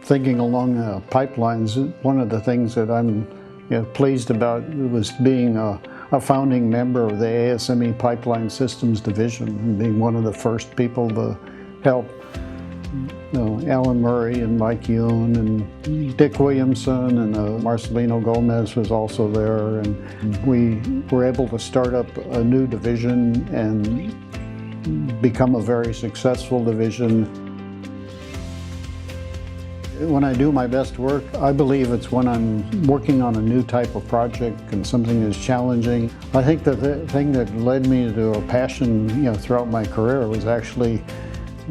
thinking along pipelines, one of the things that I'm pleased about was being a founding member of the ASME Pipeline Systems Division, and being one of the first people to help Alan Murray and Mike Yoon and Dick Williamson, and Marcelino Gomez was also there, and we were able to start up a new division and become a very successful division. When I do my best work, I believe it's when I'm working on a new type of project and something is challenging. I think that the thing that led me to a passion, throughout my career was actually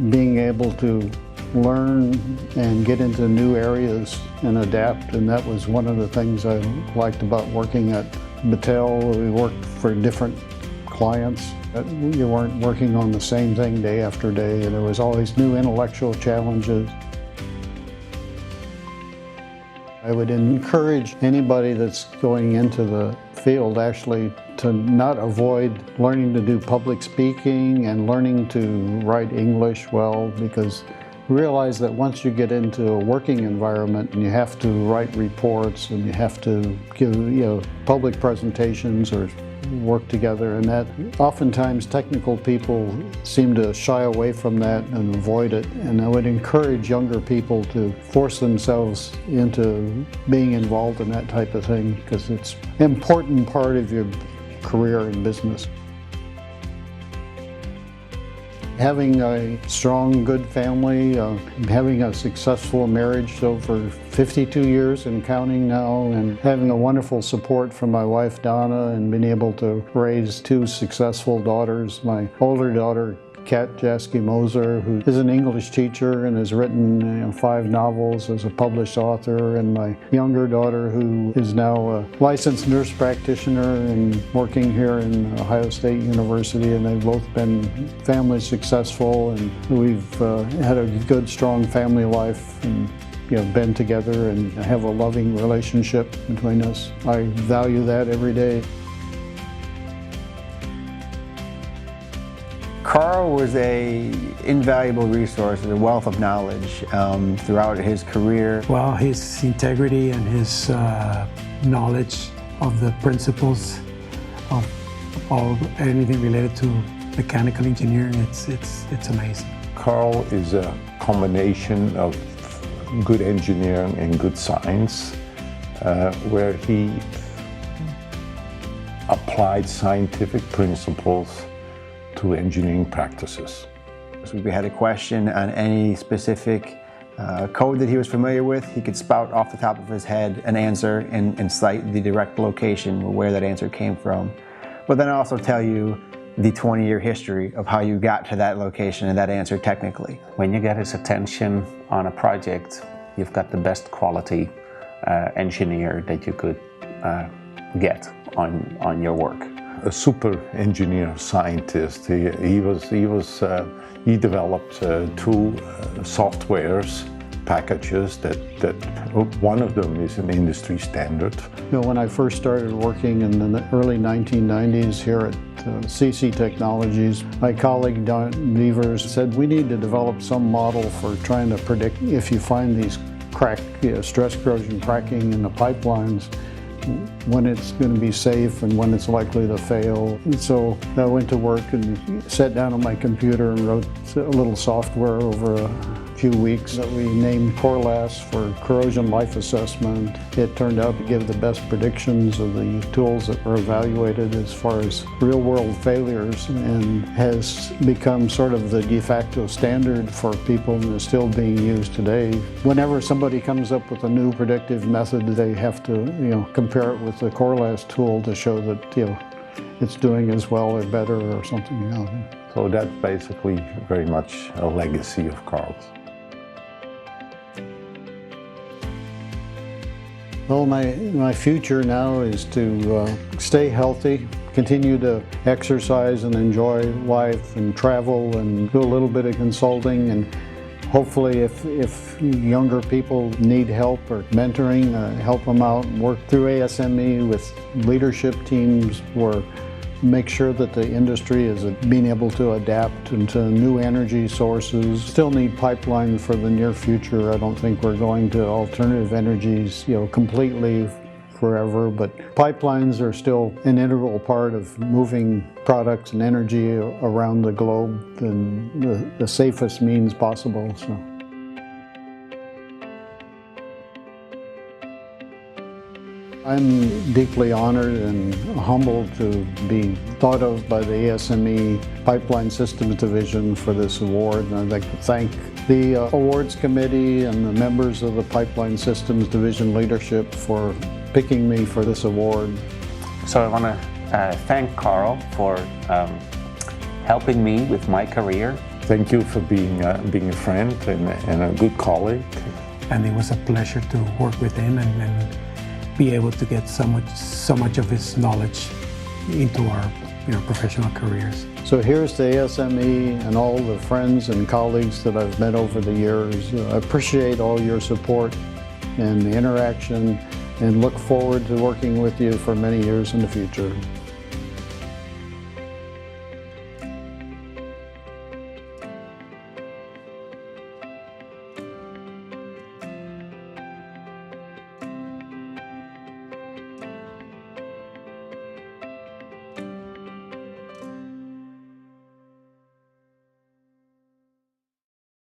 being able to learn and get into new areas and adapt, and that was one of the things I liked about working at Battelle. We worked for different clients. You weren't working on the same thing day after day, and there was always new intellectual challenges. I would encourage anybody that's going into the field actually to not avoid learning to do public speaking and learning to write English well, because realize that once you get into a working environment and you have to write reports and you have to give public presentations or work together, and that oftentimes technical people seem to shy away from that and avoid it. And I would encourage younger people to force themselves into being involved in that type of thing, because it's an important part of your career in business. Having a strong, good family, having a successful marriage over 52 years and counting now, and having a wonderful support from my wife Donna, and being able to raise two successful daughters. My older daughter, Kat Jasky Moser, who is an English teacher and has written 5 novels as a published author, and my younger daughter, who is now a licensed nurse practitioner and working here in Ohio State University, and they've both been family successful, and we've had a good, strong family life, and been together and have a loving relationship between us. I value that every day. Carl was an invaluable resource, a wealth of knowledge throughout his career. Well, his integrity and his knowledge of the principles of anything related to mechanical engineering, it's amazing. Carl is a combination of good engineering and good science, where he applied scientific principles to engineering practices. So if we had a question on any specific code that he was familiar with, he could spout off the top of his head an answer and cite the direct location where that answer came from. But then also tell you the 20-year history of how you got to that location and that answer technically. When you get his attention on a project, you've got the best quality engineer that you could get on your work. A super engineer, scientist. He developed 2 softwares packages that one of them is an industry standard. When I first started working in the early 1990s here at CC Technologies, my colleague Don Beavers said we need to develop some model for trying to predict if you find these stress corrosion cracking in the pipelines, when it's going to be safe and when it's likely to fail. And so I went to work and sat down on my computer and wrote a little software over a few weeks that we named CORLAS for Corrosion Life Assessment. It turned out to give the best predictions of the tools that were evaluated as far as real-world failures, and has become sort of the de facto standard for people, and is still being used today. Whenever somebody comes up with a new predictive method, they have to compare it with the CORLAS tool to show that it's doing as well or better or something. So that's basically very much a legacy of Carl's. Well, my future now is to stay healthy, continue to exercise and enjoy life and travel and do a little bit of consulting, and hopefully if younger people need help or mentoring, help them out and work through ASME with leadership teams where make sure that the industry is being able to adapt into new energy sources. Still need pipeline for the near future. I don't think we're going to alternative energies, completely forever, but pipelines are still an integral part of moving products and energy around the globe in the safest means possible. So. I'm deeply honored and humbled to be thought of by the ASME Pipeline Systems Division for this award, and I'd like to thank the awards committee and the members of the Pipeline Systems Division leadership for picking me for this award. So I want to thank Carl for helping me with my career. Thank you for being a friend and a good colleague. And it was a pleasure to work with him and be able to get so much of his knowledge into our professional careers. So here's to ASME and all the friends and colleagues that I've met over the years. I appreciate all your support and the interaction, and look forward to working with you for many years in the future.